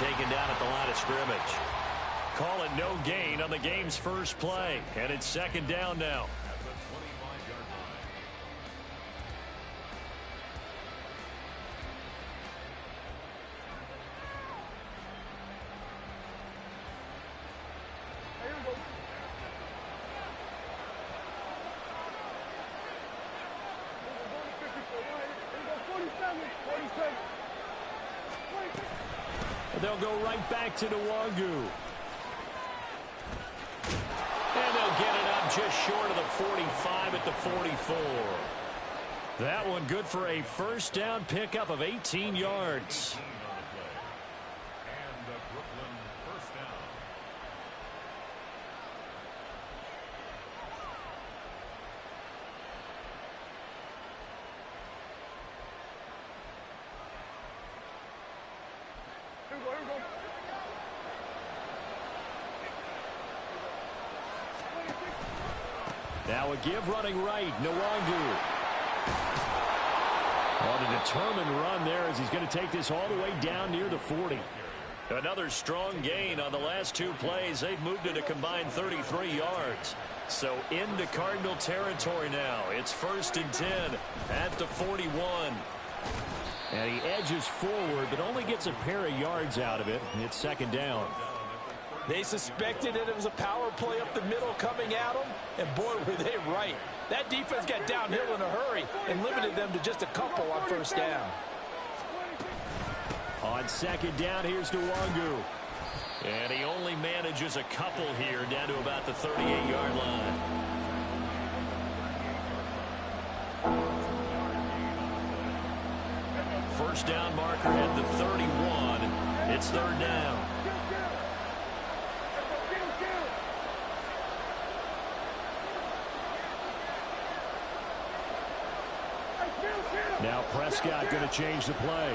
taken down at the line of scrimmage. Call it no gain on the game's first play, and it's second down now. They'll go right back to Nwangu. And they'll get it up just short of the 45 at the 44. That one good for a first down pickup of 18 yards. Now a give running right, Nwangu. On a determined run there as he's going to take this all the way down near the 40. Another strong gain on the last two plays. They've moved it a combined 33 yards. So into Cardinal territory now. It's 1st and 10 at the 41. And he edges forward, but only gets a pair of yards out of it. And it's second down. They suspected that it was a power play up the middle coming at them, and boy, were they right. That defense got downhill in a hurry and limited them to just a couple on first down. On second down, here's Nwangu. And he only manages a couple here down to about the 38-yard line. First down marker at the 31. It's third down. Now Prescott going to change the play.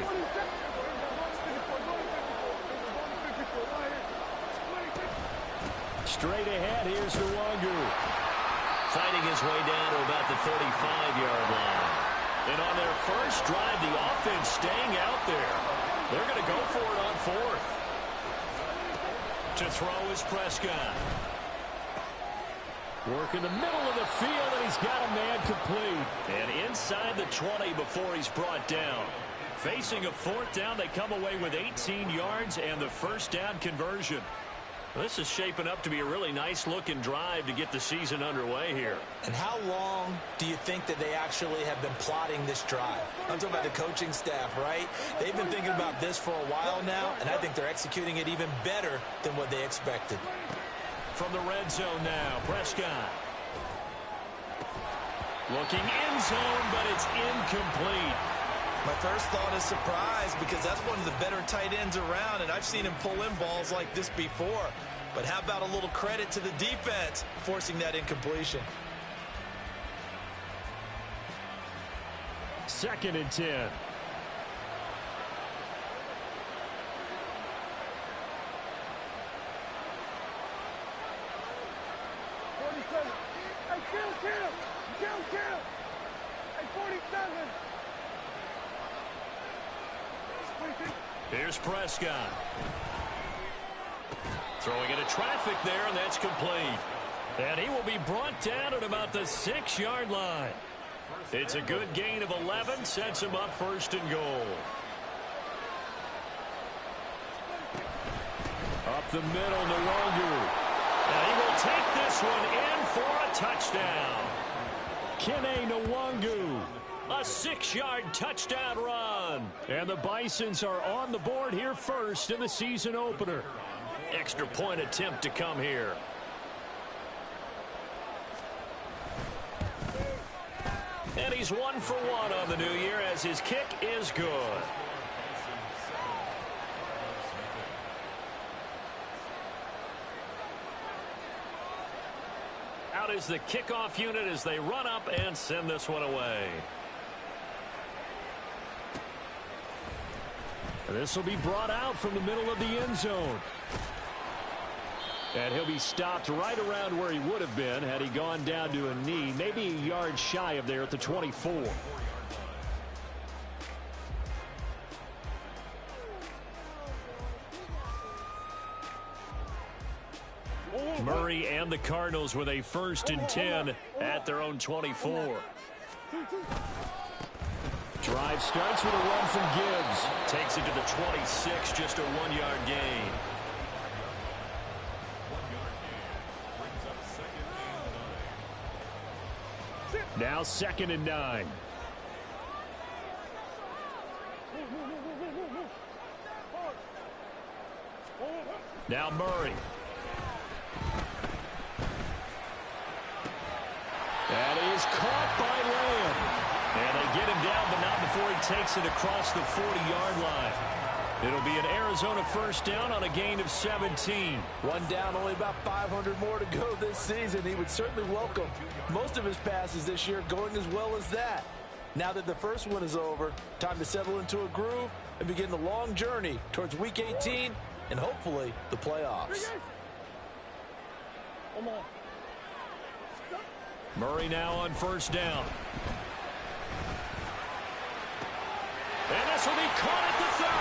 Straight ahead, here's Nwangu. Fighting his way down to about the 35-yard line. And on their first drive, the offense staying out there. They're going to go for it on fourth. To throw is Prescott. Work in the middle of the field, and he's got a man complete. And inside the 20 before he's brought down. Facing a fourth down, they come away with 18 yards and the first down conversion. This is shaping up to be a really nice-looking drive to get the season underway here. And how long do you think that they actually have been plotting this drive? I'm talking about the coaching staff, right? They've been thinking about this for a while now, and I think they're executing it even better than what they expected. From the red zone now, Prescott. Looking end zone, but it's incomplete. My first thought is surprise because that's one of the better tight ends around, and I've seen him pull in balls like this before. But how about a little credit to the defense forcing that incompletion? 2nd and 10. Here's Prescott. Throwing into traffic there, and that's complete. And he will be brought down at about the 6-yard line. It's a good gain of 11, sets him up 1st and goal. Up the middle, Nwangu. And he will take this one in for a touchdown. Kene Nwangu. A 6-yard touchdown run. And the Bisons are on the board here first in the season opener. Extra point attempt to come here. And he's 1 for 1 on the new year as his kick is good. Out is the kickoff unit as they run up and send this one away. This will be brought out from the middle of the end zone. And he'll be stopped right around where he would have been had he gone down to a knee, maybe a yard shy of there at the 24. Murray and the Cardinals with a 1st and 10 at their own 24. Drive starts with a run from Gibbs. Takes it to the 26, just a 1-yard gain. Now 2nd and 9. Now Murray. That is caught by Lamb. And they get him down, but not before he takes it across the 40-yard line. It'll be an Arizona 1st down on a gain of 17. One down, only about 500 more to go this season. He would certainly welcome most of his passes this year going as well as that. Now that the first one is over, time to settle into a groove and begin the long journey towards Week 18 and hopefully the playoffs. Murray now on 1st down. And this will be caught at the 30.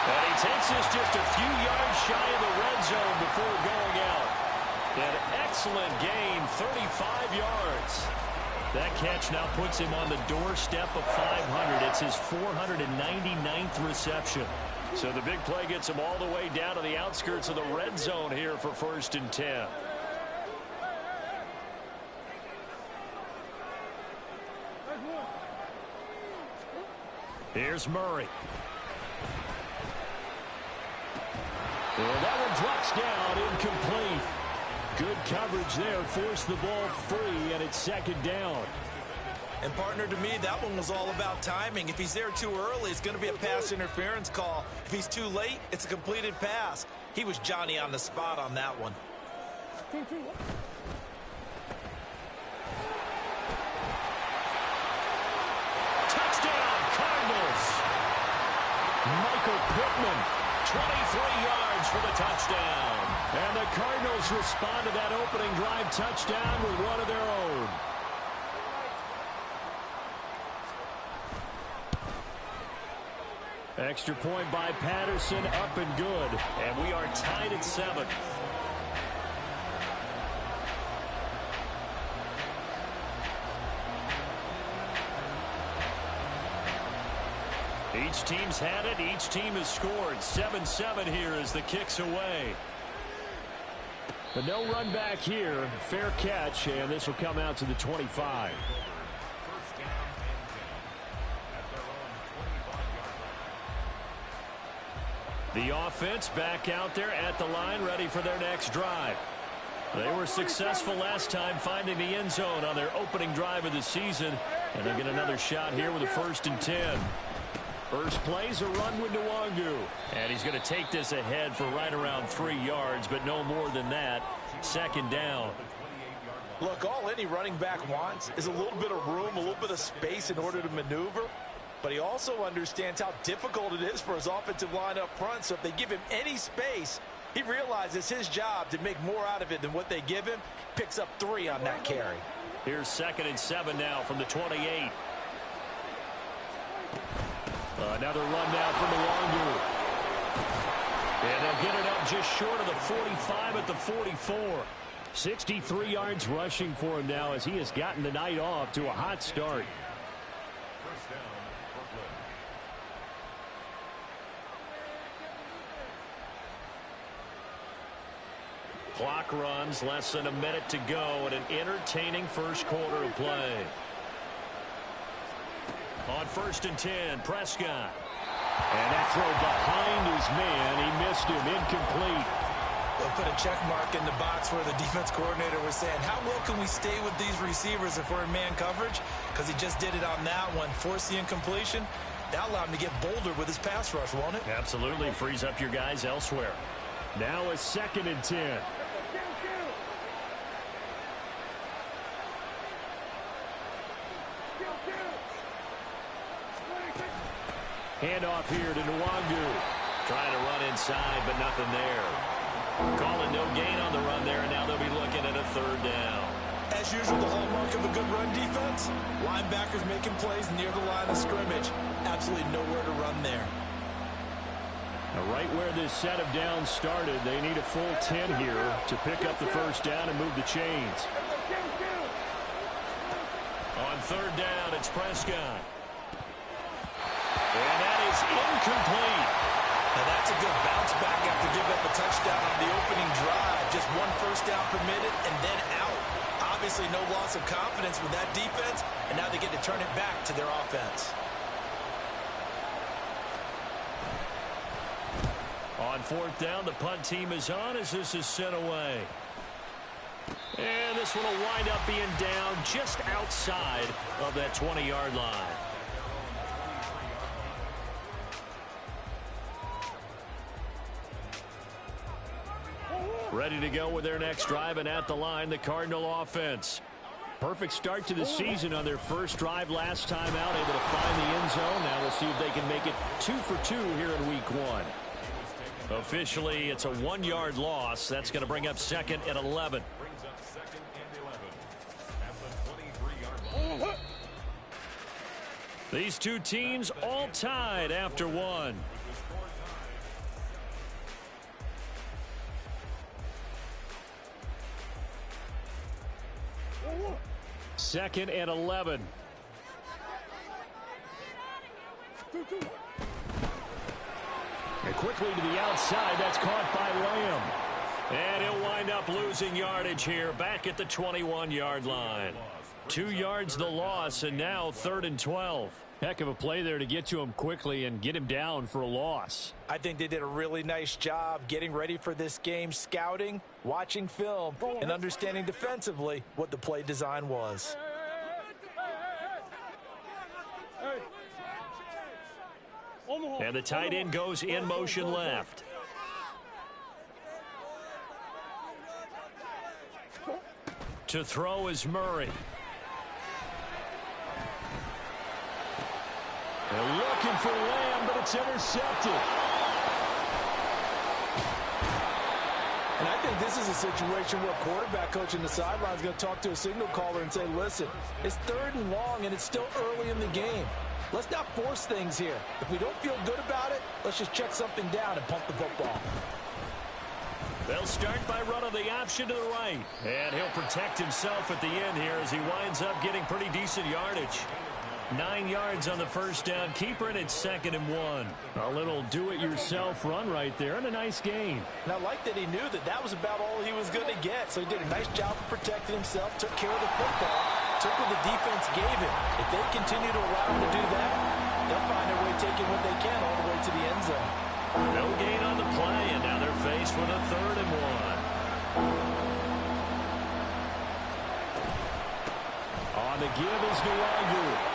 And he takes this just a few yards shy of the red zone before going out. An excellent gain, 35 yards. That catch now puts him on the doorstep of 500. It's his 499th reception. So the big play gets him all the way down to the outskirts of the red zone here for 1st and 10. Here's Murray. And that one drops down, incomplete. Good coverage there, forced the ball free, and it's 2nd down. And partner, to me, that one was all about timing. If he's there too early, it's going to be a pass interference call. If he's too late, it's a completed pass. He was Johnny on the spot on that one. Touchdown, Cardinals. Michael Pittman, 23 yards for the touchdown. And the Cardinals respond to that opening drive touchdown with one of their own. Extra point by Patterson, up and good. And we are tied at 7. Each team's had it. Each team has scored. 7-7 here as the kick's away. But no run back here. Fair catch, and this will come out to the 25. The offense back out there at the line, ready for their next drive. They were successful last time finding the end zone on their opening drive of the season, and they get another shot here with a 1st and 10. First play's a run with Nwangu, and he's going to take this ahead for right around 3 yards, but no more than that. 2nd down. Look, all any running back wants is a little bit of room, a little bit of space in order to maneuver. But he also understands how difficult it is for his offensive line up front. So if they give him any space, he realizes his job to make more out of it than what they give him. Picks up 3 on that carry. Here's 2nd and 7 now from the 28. Another run now from Nwangu. And they'll get it up just short of the 45 at the 44. 63 yards rushing for him now as he has gotten the night off to a hot start. Clock runs, less than a minute to go, and an entertaining first quarter of play. On 1st and 10, Prescott. And that throw behind his man. He missed him, incomplete. They'll put a check mark in the box where the defense coordinator was saying, how well can we stay with these receivers if we're in man coverage? Because he just did it on that one, forced the incompletion. That allowed him to get bolder with his pass rush, won't it? Absolutely, frees up your guys elsewhere. Now a 2nd and 10. Handoff here to Nwangu. Trying to run inside, but nothing there. Calling no gain on the run there, and now they'll be looking at a 3rd down. As usual, the hallmark of a good run defense, linebackers making plays near the line of scrimmage. Absolutely nowhere to run there. Right where this set of downs started, they need a full 10 here to pick up the first down and move the chains. On third down, it's Prescott. And that is incomplete. Now that's a good bounce back after giving up a touchdown on the opening drive. Just one first down permitted and then out. Obviously no loss of confidence with that defense, and now they get to turn it back to their offense. On fourth down, the punt team is on as this is sent away. And this one will wind up being down just outside of that 20-yard line. Ready to go with their next drive, and at the line, the Cardinal offense. Perfect start to the season on their first drive last time out, able to find the end zone. Now we'll see if they can make it 2 for 2 here in week 1. Officially, it's a 1-yard loss. That's going to bring up 2nd and 11. These two teams all tied after 1. Second and 11. And quickly to the outside. That's caught by Lamb. And he'll wind up losing yardage here back at the 21-yard line. 2 yards the loss, and now 3rd and 12. Heck of a play there to get to him quickly and get him down for a loss. I think they did a really nice job getting ready for this game, scouting, watching film, and understanding defensively what the play design was. And the tight end goes in motion left. To throw is Murray. They're looking for Lamb, but it's intercepted. And I think this is a situation where a quarterback coach in the sideline is going to talk to a signal caller and say, listen, it's 3rd and long, and it's still early in the game. Let's not force things here. If we don't feel good about it, let's just check something down and pump the football. They'll start by running the option to the right. And he'll protect himself at the end here as he winds up getting pretty decent yardage. 9 yards on the first down. Keeper, and it's 2nd and 1. A little do-it-yourself run right there, and a nice gain. And I like that he knew that that was about all he was going to get. So he did a nice job of protecting himself, took care of the football, took what the defense gave him. If they continue to allow him to do that, they'll find their way taking what they can all the way to the end zone. No gain on the play, and now they're faced with a 3rd and 1. On the give is Nwangu.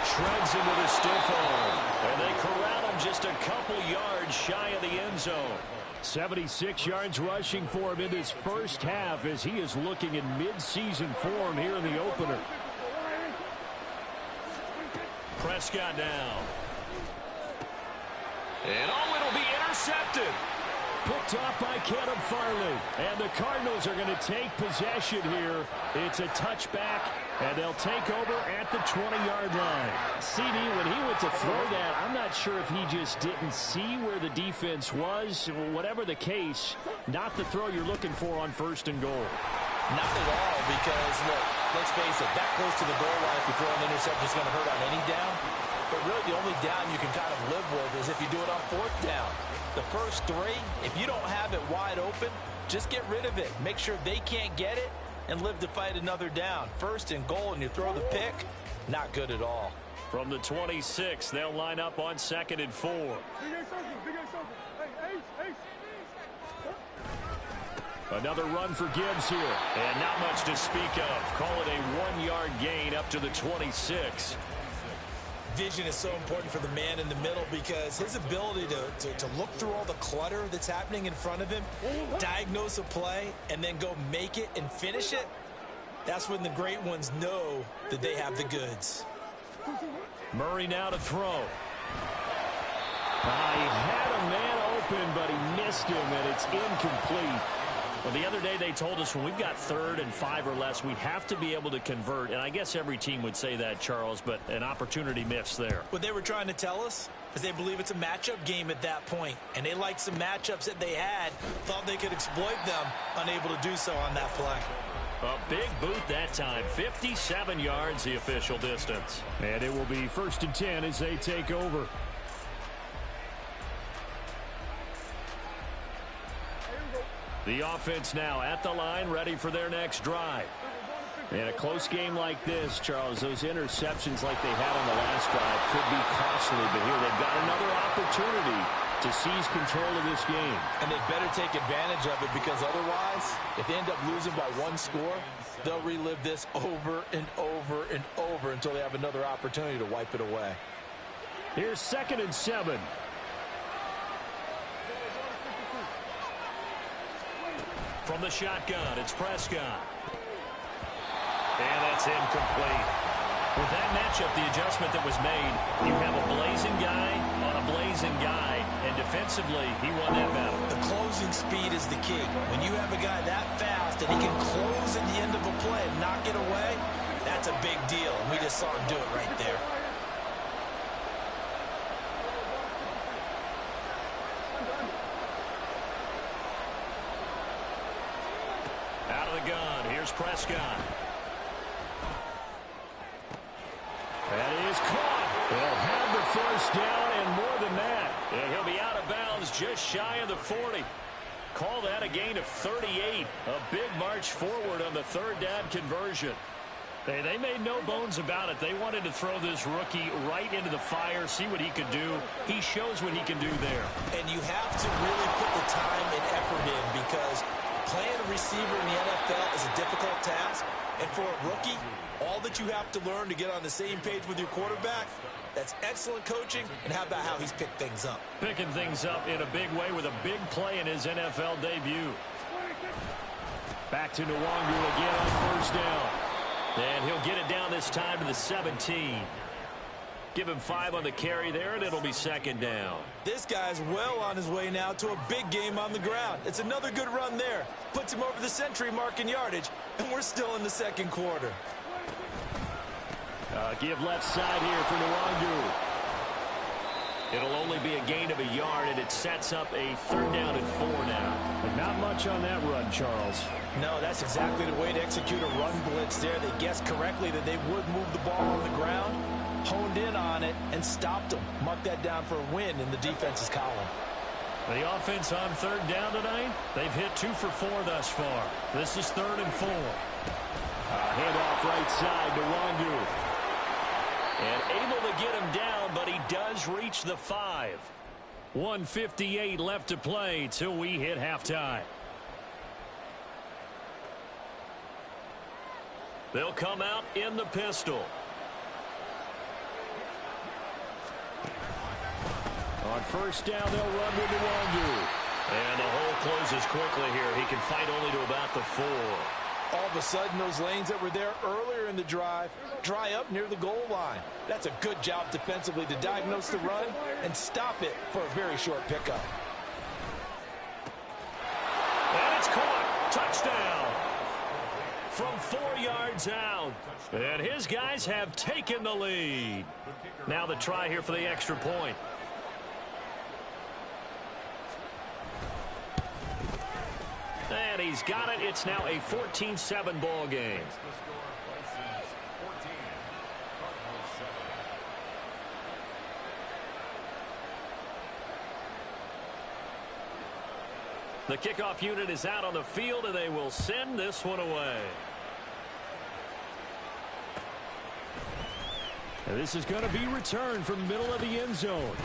Shreds him with a stiff arm. And they corral him just a couple yards shy of the end zone. 76 yards rushing for him in this first half as he is looking in mid-season form here in the opener. Prescott down. And it'll be intercepted. Picked off by Caleb Farley. And the Cardinals are going to take possession here. It's a touchback, and they'll take over at the 20-yard line. CD, when he went to throw that, I'm not sure if he just didn't see where the defense was. Whatever the case, not the throw you're looking for on 1st and goal. Not at all, because, look, let's face it, that close to the goal line, if you throw an interception, is going to hurt on any down. But really, the only down you can kind of live with is if you do it on 4th down. The first 3, if you don't have it wide open, just get rid of it. Make sure they can't get it and live to fight another down. 1st and goal, and you throw the pick, not good at all. From the 26, they'll line up on 2nd and 4. Another run for Gibbs here. And not much to speak of. Call it a 1-yard gain up to the 26. Vision is so important for the man in the middle because his ability to look through all the clutter that's happening in front of him, diagnose a play, and then go make it and finish it, that's when the great ones know that they have the goods. Murray now to throw. He had a man open, but he missed him, and it's incomplete. Well, the other day they told us when we've got 3rd and 5 or less, we have to be able to convert. And I guess every team would say that, Charles, but an opportunity missed there. What they were trying to tell us is they believe it's a matchup game at that point. And they liked some matchups that they had, thought they could exploit them, unable to do so on that play. A big boot that time. 57 yards the official distance. And it will be 1st and 10 as they take over. The offense now at the line, ready for their next drive. In a close game like this, Charles, those interceptions like they had on the last drive could be costly. But here they've got another opportunity to seize control of this game. And they better take advantage of it, because otherwise, if they end up losing by 1 score, they'll relive this over and over and over until they have another opportunity to wipe it away. Here's 2nd and 7. From the shotgun, it's Prescott. And that's incomplete. With that matchup, the adjustment that was made, you have a blazing guy on a blazing guy, and defensively, he won that battle. The closing speed is the key. When you have a guy that fast and he can close at the end of a play and knock it away, that's a big deal. And we just saw him do it right there. Out of the gun, here's Prescott. That is caught. They'll have the 1st down and more than that. And he'll be out of bounds just shy of the 40. Call that a gain of 38. A big march forward on the 3rd down conversion. Hey, they made no bones about it. They wanted to throw this rookie right into the fire, see what he could do. He shows what he can do there. And you have to really put the time and effort in, because playing a receiver in the NFL is a difficult task. And for a rookie, all that you have to learn to get on the same page with your quarterback, that's excellent coaching. And how about how he's picked things up? Picking things up in a big way with a big play in his NFL debut. Back to Nwangu again on 1st down. And he'll get it down this time to the 17. Give him 5 on the carry there, and it'll be 2nd down. This guy's well on his way now to a big game on the ground. It's another good run there. Puts him over the century mark in yardage, and we're still in the 2nd quarter. Give left side here for Nwangu. It'll only be a gain of a yard, and it sets up a 3rd down and 4 now. But not much on that run, Charles. No, that's exactly the way to execute a run blitz there. They guessed correctly that they would move the ball on the ground, honed in on it, and stopped them. Mark that down for a win in the defense's column. The offense on 3rd down tonight, they've hit 2 for 4 thus far. This is 3rd and 4. Handoff right side to Nwangu. And able to get him down, but he does reach the 5. 1:58 left to play till we hit halftime. They'll come out in the pistol. On 1st down, they'll run with Nwangu. And the hole closes quickly here. He can fight only to about the 4. All of a sudden, those lanes that were there earlier in the drive dry up near the goal line. That's a good job defensively to diagnose the run and stop it for a very short pickup. And it's caught. Touchdown. From 4 yards out. And his guys have taken the lead. Now the try here for the extra point. And he's got it. It's now a 14-7 ball game. The kickoff unit is out on the field, and they will send this one away. And this is going to be returned from the middle of the end zone.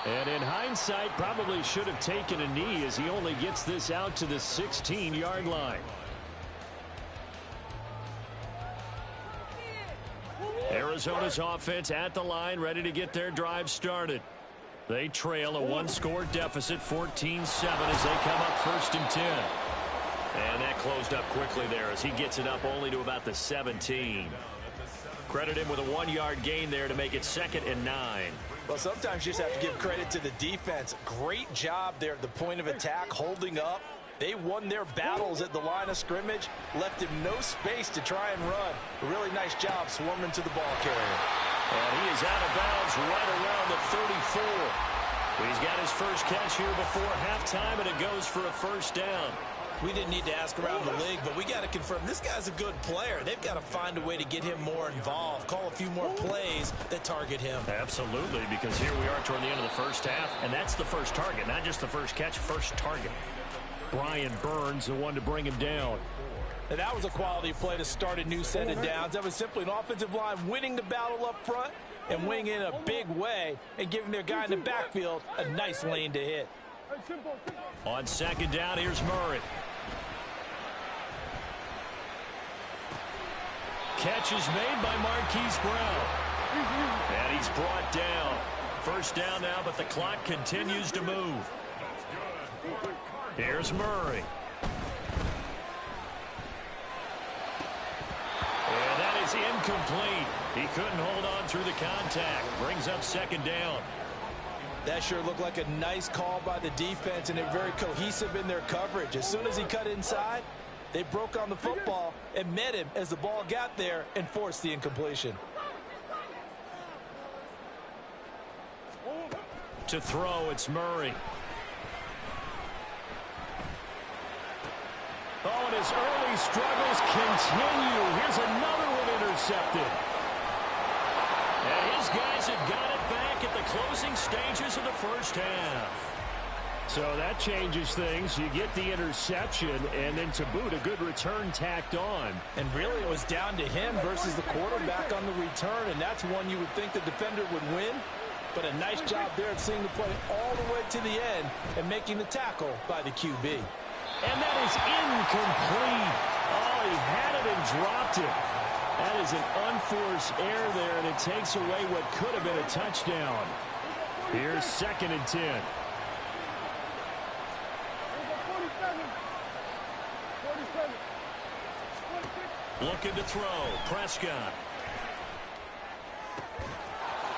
And in hindsight, probably should have taken a knee as he only gets this out to the 16-yard line. Arizona's offense at the line, ready to get their drive started. They trail a 1-score deficit, 14-7, as they come up 1st and 10. And that closed up quickly there as he gets it up only to about the 17. Credit him with a 1-yard gain there to make it 2nd and 9. Well, sometimes you just have to give credit to the defense. Great job there at the point of attack, holding up, They won their battles at the line of scrimmage, left him no space to try and run. A really nice job swarming to the ball carrier. And he is out of bounds right around the 34. He's got his first catch here before halftime, and it goes for a first down. We didn't need to ask around the league, but we got to confirm this guy's a good player. They've got to find a way to get him more involved, call a few more plays that target him. Absolutely, because here we are toward the end of the first half, and that's the first target, not just the first catch, first target. Brian Burns, the one to bring him down. And that was a quality play to start a new set of downs. That was simply an offensive line winning the battle up front and winning in a big way and giving their guy in the backfield a nice lane to hit. On second down, here's Murray. Catch is made by Marquise Brown. And he's brought down. First down now, but the clock continues to move. Here's Murray. And that is incomplete. He couldn't hold on through the contact. Brings up second down. That sure looked like a nice call by the defense, and they're very cohesive in their coverage. As soon as he cut inside, they broke on the football and met him as the ball got there and forced the incompletion. To throw, it's Murray. Oh, and his early struggles continue. Here's another one intercepted. And his guys have got it back at the closing stages of the first half. So that changes things. You get the interception, and then to boot, a good return tacked on. And really it was down to him versus the quarterback on the return, and that's one you would think the defender would win. But a nice job there at seeing the play all the way to the end and making the tackle by the QB. And that is incomplete. Oh, he had it and dropped it. That is an unforced error there, and it takes away what could have been a touchdown. Here's 2nd and 10. Looking to throw. Prescott.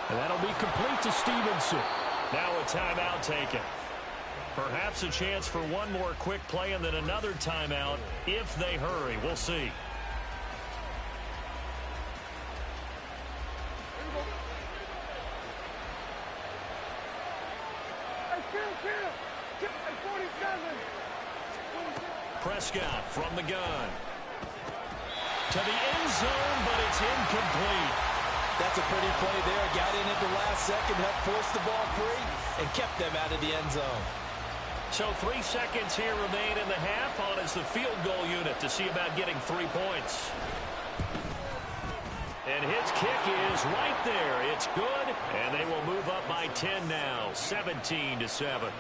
And that'll be complete to Stevenson. Now a timeout taken. Perhaps a chance for one more quick play and then another timeout if they hurry. We'll see. Prescott from the gun. To the end zone, but it's incomplete. That's a pretty play there. Got in at the last second, helped force the ball free, and kept them out of the end zone. So 3 seconds here remain in the half. On is the field goal unit to see about getting 3 points. And his kick is right there. It's good, and they will move up by 10 now, 17-7.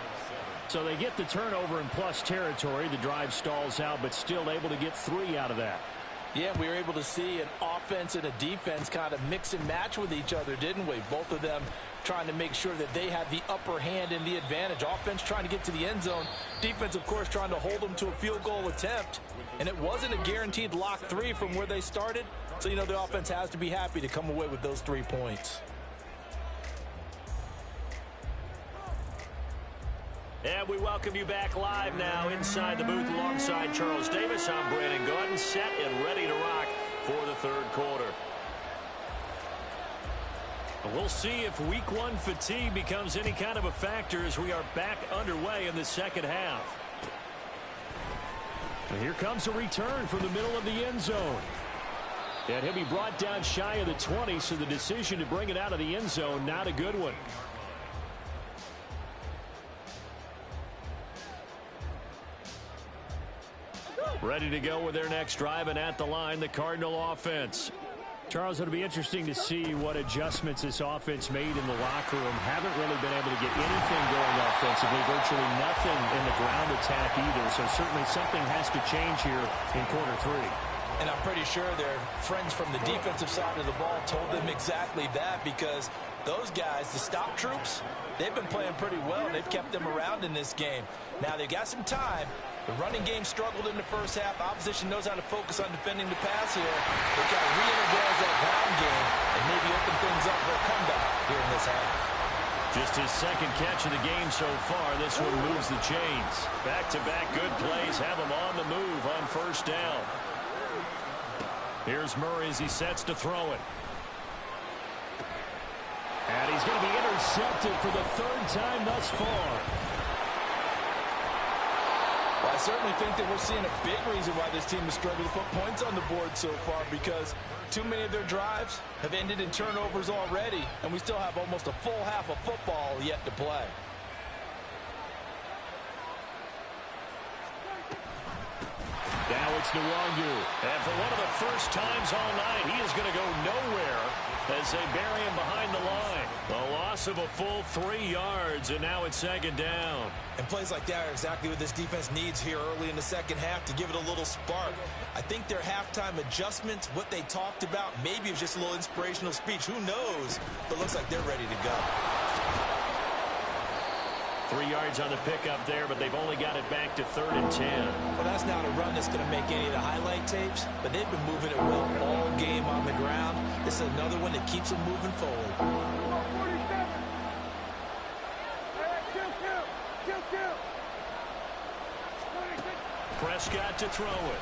So they get the turnover in plus territory. The drive stalls out, but still able to get 3 out of that. Yeah, we were able to see an offense and a defense kind of mix and match with each other, didn't we? Both of them trying to make sure that they had the upper hand and the advantage. Offense trying to get to the end zone. Defense, of course, trying to hold them to a field goal attempt. And it wasn't a guaranteed lock 3 from where they started. So, you know, the offense has to be happy to come away with those 3 points. And we welcome you back live now inside the booth alongside Charles Davis. I'm Brandon Gordon, set and ready to rock for the third quarter. We'll see if week 1 fatigue becomes any kind of a factor as we are back underway in the second half. And here comes a return from the middle of the end zone. And he'll be brought down shy of the 20, so the decision to bring it out of the end zone, not a good one. Ready to go with their next drive, and at the line, the Cardinal offense. Charles, it'll be interesting to see what adjustments this offense made in the locker room. Haven't really been able to get anything going offensively, virtually nothing in the ground attack either. So certainly something has to change here in quarter 3. And I'm pretty sure their friends from the defensive side of the ball told them exactly that, because those guys, the stop troops, they've been playing pretty well. They've kept them around in this game. Now they've got some time. The running game struggled in the first half. Opposition knows how to focus on defending the pass here. They've got to re-energize that ground game and maybe open things up for a comeback here in this half. Just his second catch of the game so far. This one moves the chains. Back-to-back good plays have him on the move on first down. Here's Murray as he sets to throw it. And he's going to be intercepted for the third time thus far. Well, I certainly think that we're seeing a big reason why this team has struggled to put points on the board so far, because too many of their drives have ended in turnovers already, and we still have almost a full half of football yet to play. Now it's Nwangu. And for one of the first times all night, he is going to go nowhere as they bury him behind the line. A loss of a full 3 yards, and now it's second down. And plays like that are exactly what this defense needs here early in the second half to give it a little spark. I think their halftime adjustments, what they talked about, maybe it was just a little inspirational speech. Who knows? But it looks like they're ready to go. 3 yards on the pickup there, but they've only got it back to 3rd and 10. Well, that's not a run that's going to make any of the highlight tapes, but they've been moving it well all game on the ground. This is another one that keeps them moving forward. Prescott to throw it.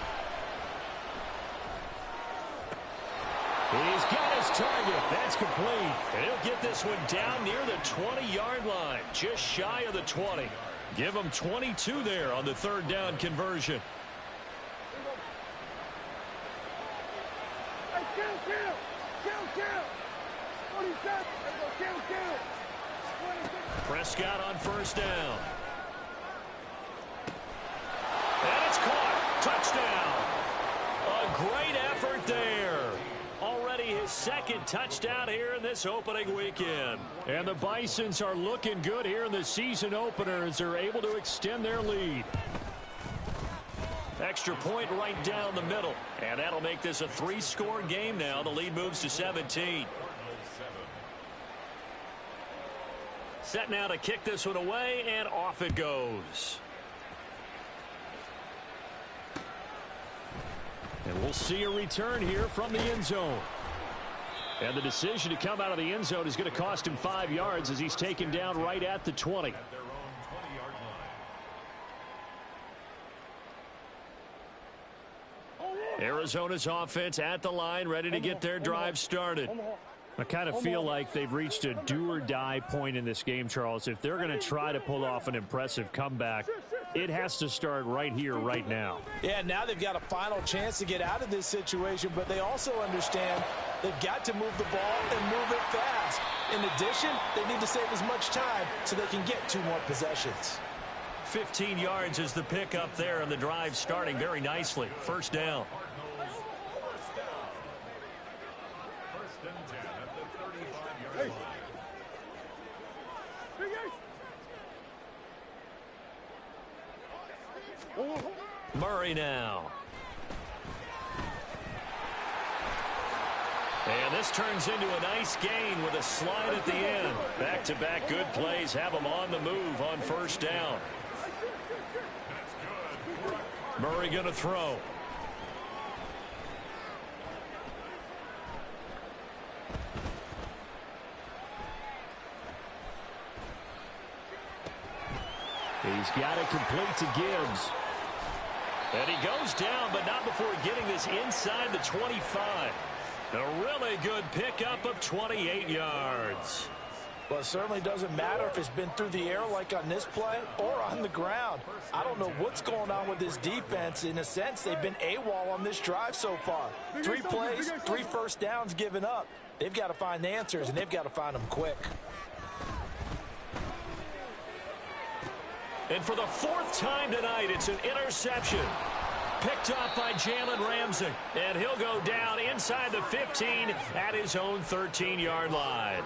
He's got his target. That's complete. And he'll get this one down near the 20-yard line, just shy of the 20. Give him 22 there on the third down conversion. Prescott on first down. And it's caught. Touchdown. A great effort there. Already his second touchdown here in this opening weekend. And the Bisons are looking good here in the season opener as they're able to extend their lead. Extra point right down the middle. And that'll make this a 3-score game now. The lead moves to 17. Set now to kick this one away, and off it goes. And we'll see a return here from the end zone. And the decision to come out of the end zone is going to cost him 5 yards as he's taken down right at the 20. Arizona's offense at the line, ready to get their drive started. I kind of feel like they've reached a do-or-die point in this game, Charles. If they're going to try to pull off an impressive comeback, it has to start right here, right now. Yeah, now they've got a final chance to get out of this situation, but they also understand they've got to move the ball and move it fast. In addition, they need to save as much time so they can get 2 more possessions. 15 yards is the pickup there, and the drive starting very nicely. First down. Murray now. And this turns into a nice gain with a slide at the end. Back-to-back good plays have him on the move on first down. Murray going to throw. He's got it complete to Gibbs. And he goes down, but not before getting this inside the 25. A really good pickup of 28 yards. Well, it certainly doesn't matter if it's been through the air like on this play or on the ground. I don't know what's going on with this defense. In a sense, they've been AWOL on this drive so far. 3 plays, 3 first downs given up. They've got to find the answers, and they've got to find them quick. And for the 4th time tonight, it's an interception. Picked up by Jalen Ramsey. And he'll go down inside the 15 at his own 13-yard line.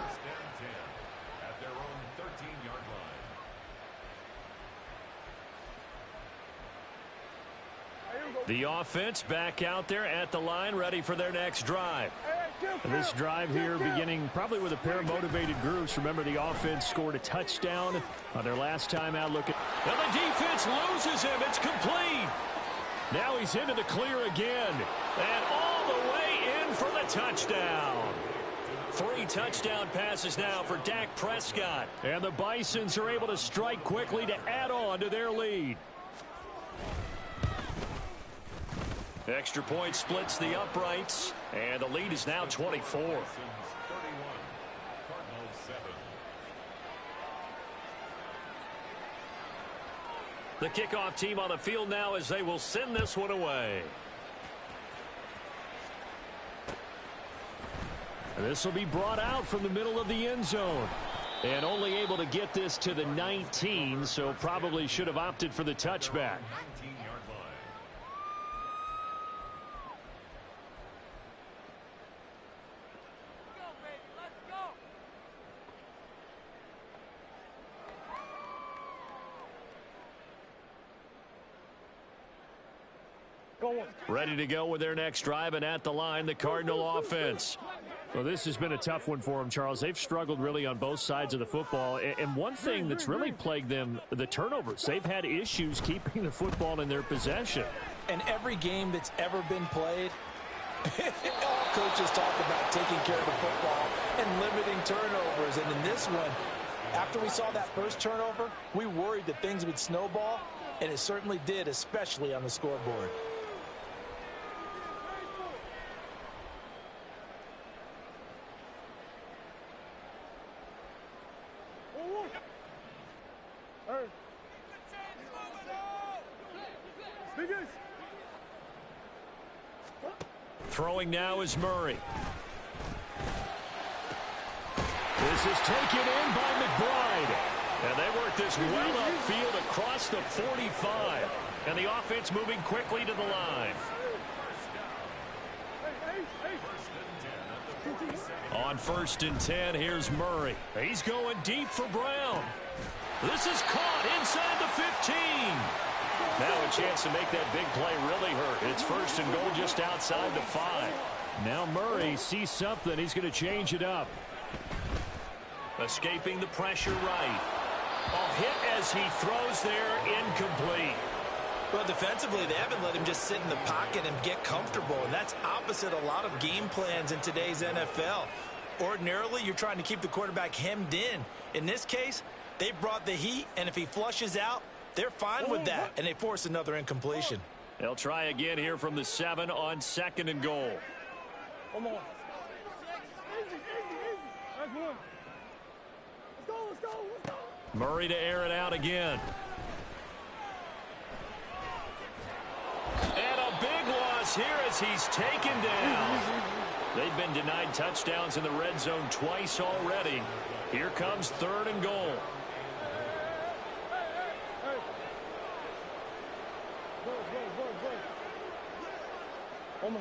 The offense back out there at the line, ready for their next drive. This drive here beginning probably with a pair of motivated groups. Remember, the offense scored a touchdown on their last time out looking. And the defense loses him. It's complete. Now he's into the clear again. And all the way in for the touchdown. 3 touchdown passes now for Dak Prescott. And the Bisons are able to strike quickly to add on to their lead. Extra point splits the uprights, and the lead is now 24. The kickoff team on the field now as they will send this one away. This will be brought out from the middle of the end zone. And only able to get this to the 19, so probably should have opted for the touchback. Ready to go with their next drive, and at the line, the Cardinal offense. Well, this has been a tough one for them, Charles. They've struggled really on both sides of the football. And one thing that's really plagued them, the turnovers. They've had issues keeping the football in their possession. And every game that's ever been played, all coaches talk about taking care of the football and limiting turnovers. And in this one, after we saw that first turnover, we worried that things would snowball, and it certainly did, especially on the scoreboard. Throwing now is Murray. This is taken in by McBride. And they work this well upfield across the 45. And the offense moving quickly to the line. On 1st and 10, here's Murray. He's going deep for Brown. This is caught inside the 15. Now a chance to make that big play really hurt. It's 1st and goal just outside the 5. Now Murray sees something. He's going to change it up. Escaping the pressure right. A hit as he throws there, incomplete. Well, defensively, they haven't let him just sit in the pocket and get comfortable, and that's opposite a lot of game plans in today's NFL. Ordinarily, you're trying to keep the quarterback hemmed in. In this case, they brought the heat, and if he flushes out, they're fine with that, and they force another incompletion. They'll try again here from the 7 on 2nd and goal. Come on. Easy. That's one. Let's go. Murray to air it out again. And a big loss here as he's taken down. They've been denied touchdowns in the red zone twice already. Here comes 3rd and goal.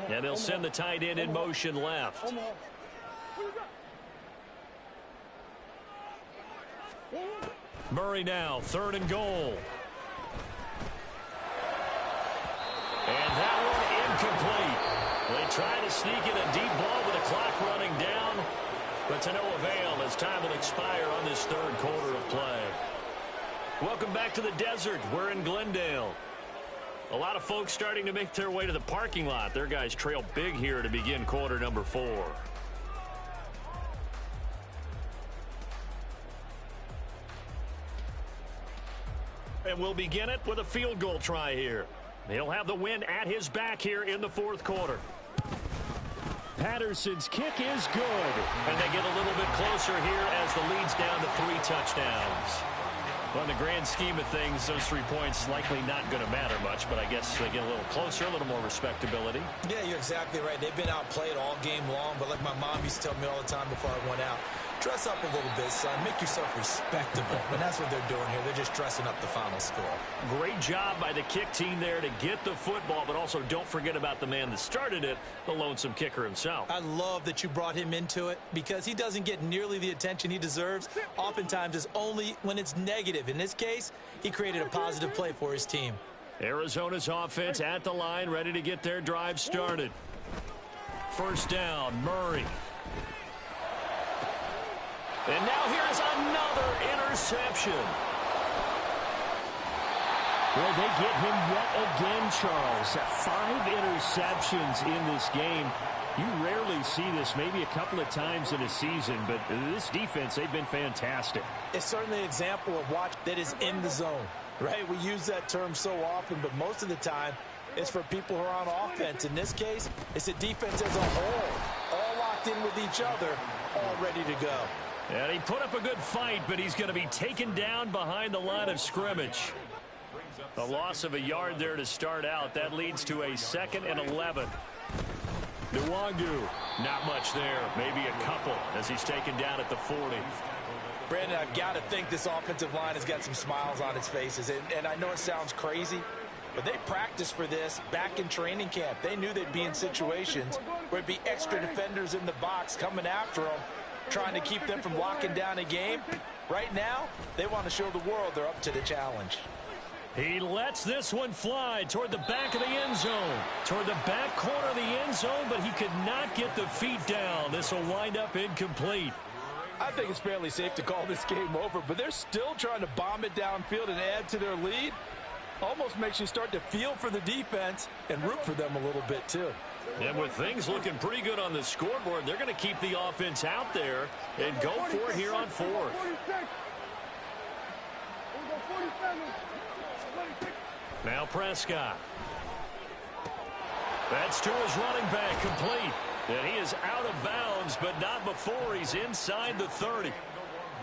And they'll send the tight end in motion left. Murray now, 3rd and goal. And that one incomplete. They try to sneak in a deep ball with the clock running down, but to no avail as time will expire on this 3rd quarter of play. Welcome back to the desert. We're in Glendale. A lot of folks starting to make their way to the parking lot. Their guys trail big here to begin quarter number 4. And we'll begin it with a field goal try here. He'll have the win at his back here in the 4th quarter. Patterson's kick is good. And they get a little bit closer here as the lead's down to 3 touchdowns. Well, in the grand scheme of things, those 3 points likely not going to matter much, but I guess they get a little closer, a little more respectability. Yeah, you're exactly right. They've been outplayed all game long, but like my mom used to tell me all the time before I went out, dress up a little bit, son. Make yourself respectable. And that's what they're doing here. They're just dressing up the final score. Great job by the kick team there to get the football, but also don't forget about the man that started it, the lonesome kicker himself. I love that you brought him into it because he doesn't get nearly the attention he deserves. Oftentimes it's only when it's negative. In this case, he created a positive play for his team. Arizona's offense at the line, ready to get their drive started. 1st down, Murray. And now here's another interception. Well, they get him yet again, Charles. 5 interceptions in this game. You rarely see this, maybe a couple of times in a season, but this defense, they've been fantastic. It's certainly an example of watch that is in the zone, right? We use that term so often, but most of the time, it's for people who are on offense. In this case, it's the defense as a whole, all locked in with each other, all ready to go. And he put up a good fight, but he's going to be taken down behind the line of scrimmage. A loss of a yard there to start out. That leads to a 2nd and 11. Nwangu, not much there. Maybe a couple as he's taken down at the 40. Brandon, I've got to think this offensive line has got some smiles on its faces. And I know it sounds crazy, but they practiced for this back in training camp. They knew they'd be in situations where it'd be extra defenders in the box coming after them, trying to keep them from locking down a game. Right now, they want to show the world they're up to the challenge. He lets this one fly toward the back of the end zone. Toward the back corner of the end zone, but he could not get the feet down. This will wind up incomplete. I think it's fairly safe to call this game over, but they're still trying to bomb it downfield and add to their lead. Almost makes you start to feel for the defense and root for them a little bit too. And with things looking pretty good on the scoreboard, they're going to keep the offense out there and go for it here on 4th. Now Prescott. That's to his running back, complete. And he is out of bounds, but not before he's inside the 30.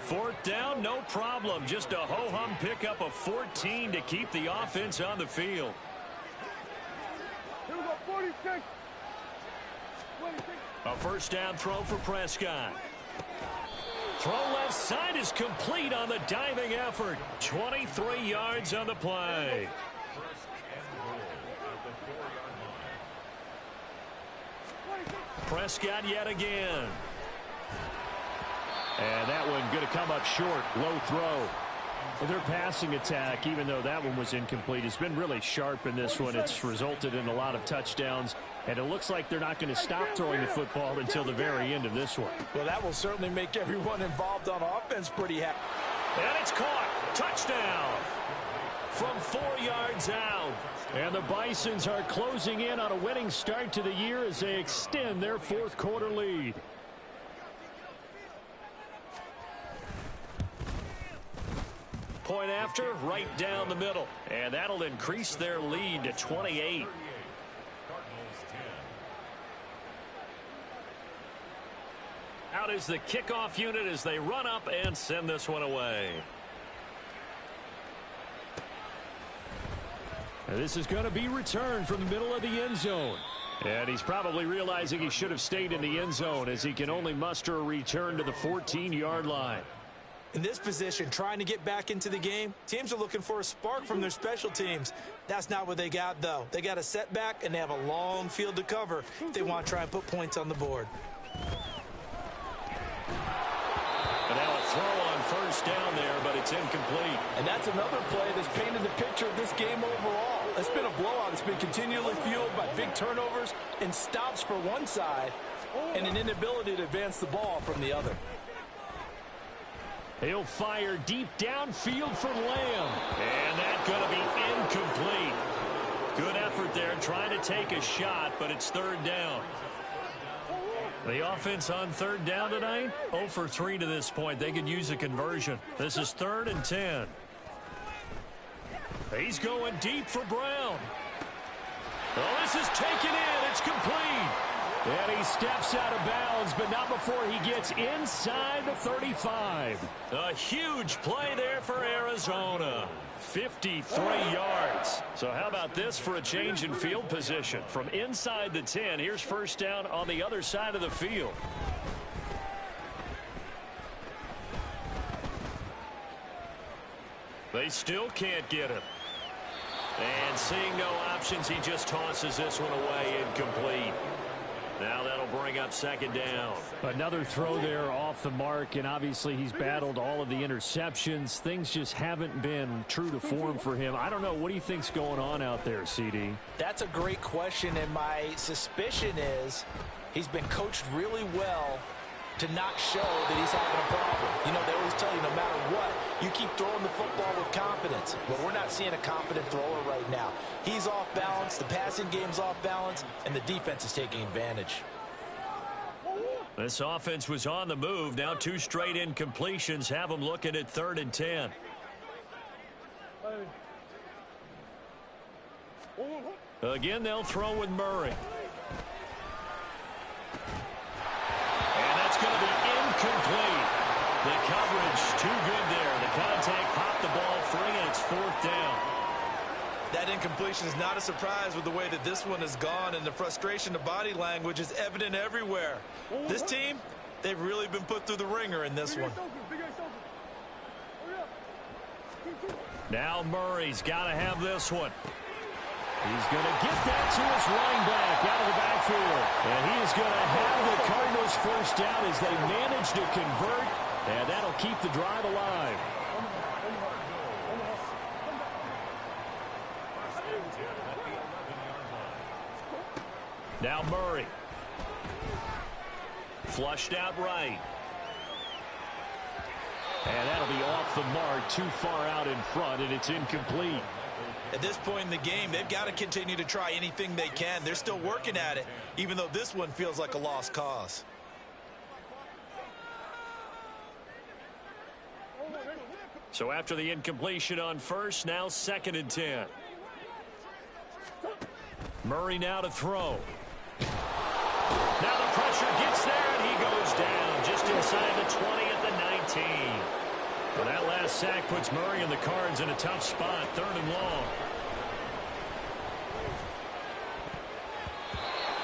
4th down, no problem. Just a ho-hum pickup of 14 to keep the offense on the field. Here we go, 46. A first down throw for Prescott. Throw left side is complete on the diving effort. 23 yards on the play. Prescott yet again. And that one going to come up short. Low throw. Well, their passing attack, even though that one was incomplete, has been really sharp in this one. It's resulted in a lot of touchdowns, and it looks like they're not going to stop throwing the football until the very end of this one. Well, that will certainly make everyone involved on offense pretty happy. And it's caught. Touchdown from 4 yards out. And the Bisons are closing in on a winning start to the year as they extend their 4th quarter lead. Point after, right down the middle. And that'll increase their lead to 28. Out is the kickoff unit as they run up and send this one away. And this is going to be returned from the middle of the end zone. And he's probably realizing he should have stayed in the end zone as he can only muster a return to the 14-yard line. In this position, trying to get back into the game, teams are looking for a spark from their special teams. That's not what they got, though. They got a setback, and they have a long field to cover if they want to try and put points on the board. And now a throw on first down there, but it's incomplete. And that's another play that's painted the picture of this game overall. It's been a blowout. It's been continually fueled by big turnovers and stops for one side and an inability to advance the ball from the other. He'll fire deep downfield for Lamb. And that's going to be incomplete. Good effort there trying to take a shot, but it's 3rd down. The offense on 3rd down tonight, 0 for 3 to this point. They could use a conversion. This is 3rd and 10. He's going deep for Brown. Oh, this is taken in. It's complete. And he steps out of bounds, but not before he gets inside the 35. A huge play there for Arizona. 53 yards. So how about this for a change in field position? From inside the 10, here's first down on the other side of the field. They still can't get him. And seeing no options, he just tosses this one away, incomplete. Now that'll bring up 2nd down. Another throw there off the mark, and obviously he's battled all of the interceptions. Things just haven't been true to form for him. I don't know. What do you think's going on out there, CD? That's a great question, and my suspicion is he's been coached really well to not show that he's having a problem. You know, they always tell you no matter what, you keep throwing the football with confidence. But we're not seeing a confident thrower right now. He's off balance, the passing game's off balance, and the defense is taking advantage. This offense was on the move. Now 2 straight incompletions have them looking at 3rd and 10. Again, they'll throw with Murray. And that's going to be incomplete. The coverage too good there. The contact popped the ball free, and it's 4th down. That incompletion is not a surprise with the way that this one has gone, and the frustration, the body language is evident everywhere. This team, they've really been put through the ringer in this one. Now Murray's got to have this one. He's going to get that to his running back out of the backfield. And he is going to have the Cardinals first down as they manage to convert. And that'll keep the drive alive. Now Murray. Flushed out right. And that'll be off the mark, too far out in front, and it's incomplete. At this point in the game, they've got to continue to try anything they can. They're still working at it, even though this one feels like a lost cause. So after the incompletion on first, now 2nd and 10. Murray now to throw. Now the pressure gets there, and he goes down just inside the 20 at the 19. Well, that last sack puts Murray and the Cards in a tough spot, 3rd and long.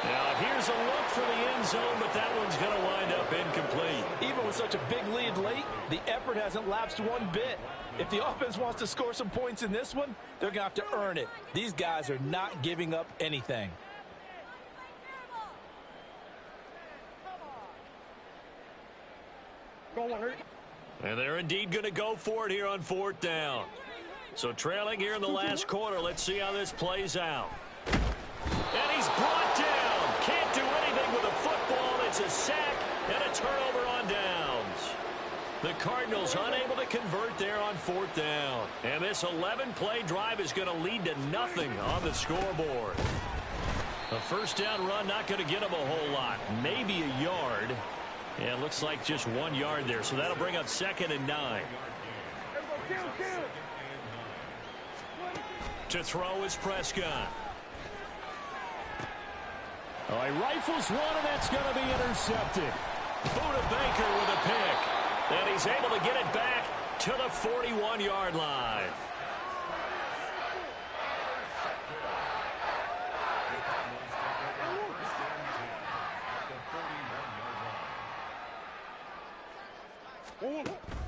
Now here's a look for the end zone, but that one's going to wind up incomplete. Even with such a big lead late, the effort hasn't lapsed one bit. If the offense wants to score some points in this one, they're going to have to earn it. These guys are not giving up anything. And they're indeed going to go for it here on 4th down. So trailing here in the last quarter, let's see how this plays out. And he's brought down. Can't do anything with a football. It's a sack and a turnover on downs. The Cardinals unable to convert there on 4th down. And this 11-play drive is going to lead to nothing on the scoreboard. A first down run not going to get them a whole lot. Maybe a yard. Yeah, it looks like just 1 yard there. So that'll bring up 2nd and 9. To throw is Prescott. Oh, he rifles one, and that's going to be intercepted. Buda Baker with a pick. And he's able to get it back to the 41-yard line.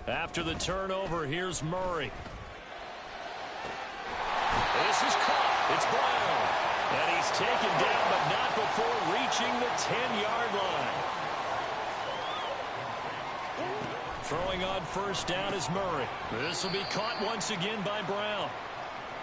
After the turnover, here's Murray. This is caught. It's Brown. And he's taken down, but not before reaching the 10-yard line. Throwing on first down is Murray. This will be caught once again by Brown.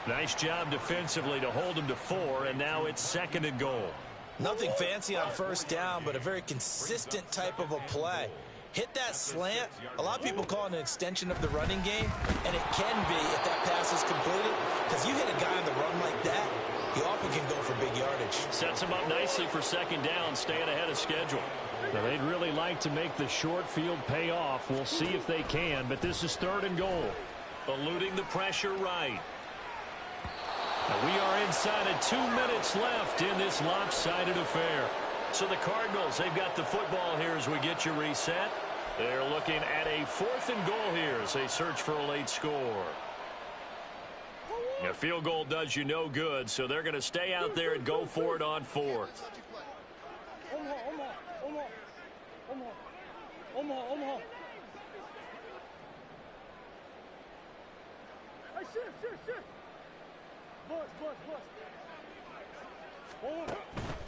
Nice job defensively to hold him to 4, and now it's 2nd and goal. Nothing fancy on first down, but a very consistent type of a play. Hit that slant. A lot of people call it an extension of the running game, and it can be if that pass is completed, because you hit a guy on the run like that, he often can go for big yardage. Sets him up nicely for 2nd down, staying ahead of schedule. Now, they'd really like to make the short field pay off. We'll see if they can, but this is 3rd and goal. Eluding the pressure right. Now we are inside of 2 minutes left in this lopsided affair. So the Cardinals, they've got the football here as we get you reset. They're looking at a 4th and goal here as they search for a late score. A field goal does you no good, so they're going to stay out there and go for it on 4th.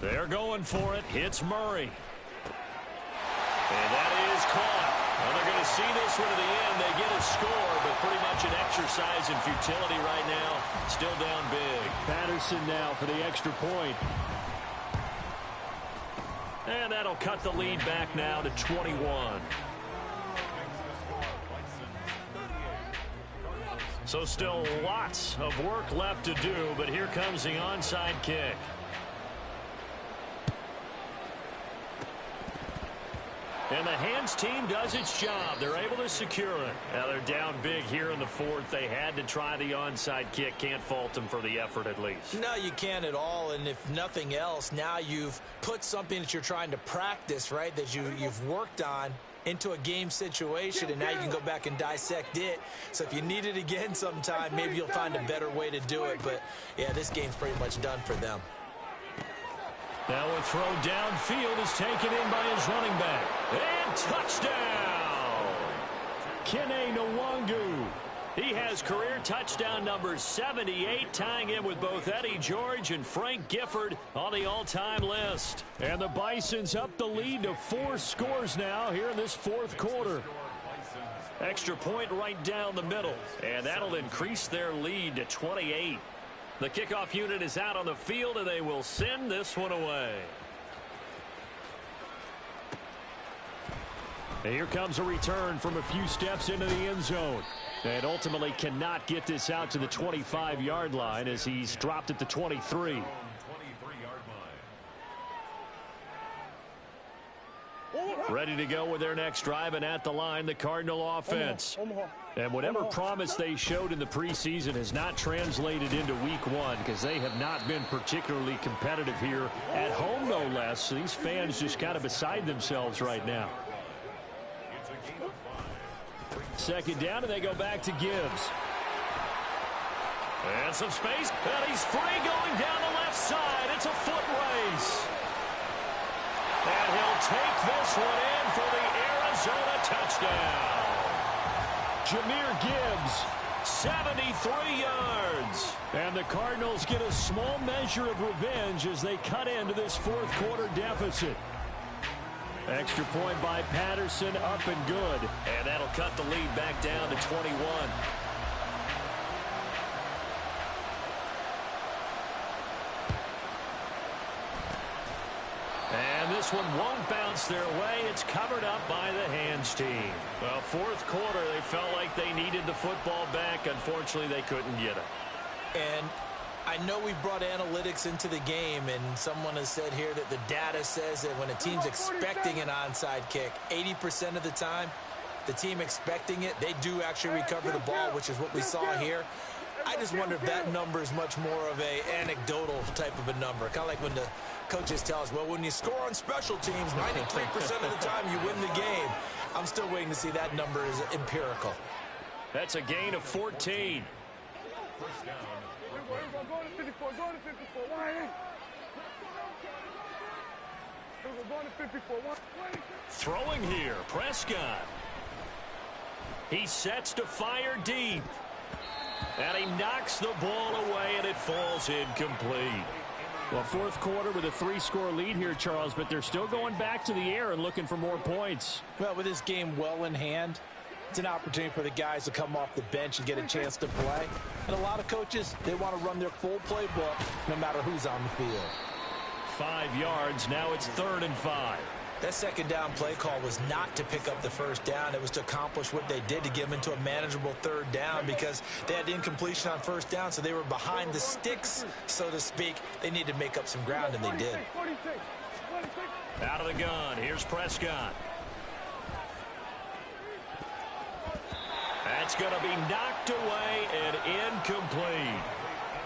They're going for it. Hits Murray. And that is caught. Well, they're going to see this one to the end. They get a score, but pretty much an exercise in futility right now. Still down big. Patterson now for the extra point. And that'll cut the lead back now to 21. So still lots of work left to do, but here comes the onside kick. And the hands team does its job. They're able to secure it. Now they're down big here in the fourth. They had to try the onside kick. Can't fault them for the effort at least. No, you can't at all. And if nothing else, now you've put something that you're trying to practice, right, that you've worked on into a game situation, and now you can go back and dissect it. So if you need it again sometime, maybe you'll find a better way to do it. But, yeah, this game's pretty much done for them. Now a throw downfield is taken in by his running back. And touchdown! Kene Nwangu. He has career touchdown number 78, tying in with both Eddie George and Frank Gifford on the all-time list. And the Bisons up the lead to 4 scores now here in this fourth quarter. Extra point right down the middle, and that'll increase their lead to 28. The kickoff unit is out on the field, and they will send this one away. And here comes a return from a few steps into the end zone. And ultimately cannot get this out to the 25-yard line as he's dropped at the 23. Ready to go with their next drive, and at the line, the Cardinal offense. And whatever promise they showed in the preseason has not translated into week one because they have not been particularly competitive here at home, no less. These fans just kind of beside themselves right now. Second down, and they go back to Gibbs. And some space, and he's free going down the left side. It's a foot race. And he'll take this one in for the Arizona touchdown. Jahmyr Gibbs, 73 yards. And the Cardinals get a small measure of revenge as they cut into this fourth quarter deficit. Extra point by Patterson, up and good. And that'll cut the lead back down to 21. And this one won't bounce their way. It's covered up by the hands team. Well, fourth quarter, they felt like they needed the football back. Unfortunately, they couldn't get it. And I know we've brought analytics into the game, and someone has said here that the data says that when a team's expecting an onside kick, 80% of the time, the team expecting it, they do actually recover the ball, which is what we saw here. I just wonder if that number is much more of a anecdotal type of a number. Kind of like when the coaches tell us, well, when you score on special teams, 93% of the time you win the game. I'm still waiting to see that number is empirical. That's a gain of 14. Go to 54. Go to 54. Why ain't? Go to 54. Throwing here, Prescott. He sets to fire deep. And he knocks the ball away, and it falls incomplete. Well, fourth quarter with a 3-score lead here, Charles, but they're still going back to the air and looking for more points. Well, with this game well in hand, it's an opportunity for the guys to come off the bench and get a chance to play. And a lot of coaches, they want to run their full playbook no matter who's on the field. 5 yards. Now it's 3rd and 5. That second down play call was not to pick up the first down. It was to accomplish what they did, to get them into a manageable 3rd down, because they had incompletion on first down, so they were behind the sticks, so to speak. They needed to make up some ground, and they did. Out of the gun. Here's Prescott. That's going to be knocked away and incomplete.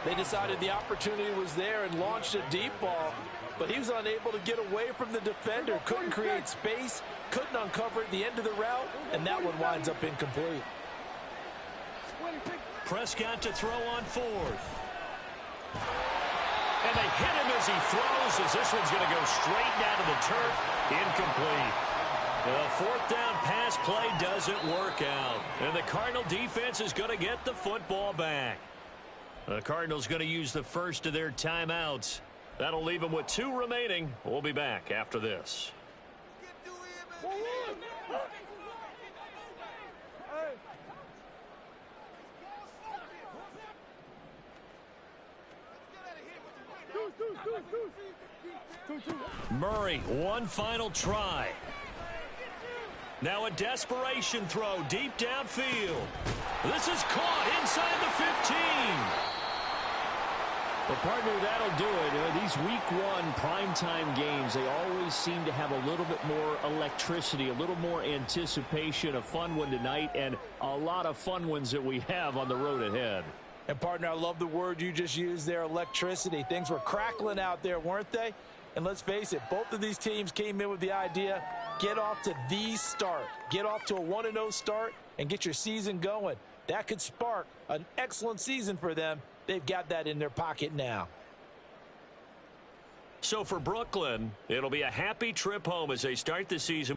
They decided the opportunity was there and launched a deep ball, but he was unable to get away from the defender, couldn't create space, couldn't uncover at the end of the route, and that one winds up incomplete. Prescott to throw on 4th. And they hit him as he throws, as this one's going to go straight down to the turf. Incomplete. The 4th down pass play doesn't work out. And the Cardinal defense is going to get the football back. The Cardinals going to use the first of their timeouts. That'll leave them with 2 remaining. We'll be back after this. Murray, one final try. Now a desperation throw deep downfield. This is caught inside the 15. Well, partner, that'll do it. These week one primetime games, they always seem to have a little bit more electricity, a little more anticipation. A fun one tonight, and a lot of fun ones that we have on the road ahead. And, partner, I love the word you just used there, electricity. Things were crackling out there, weren't they? And let's face it, both of these teams came in with the idea, get off to the start. Get off to a 1-0 start and get your season going. That could spark an excellent season for them. They've got that in their pocket now. So for Brooklyn, it'll be a happy trip home as they start the season.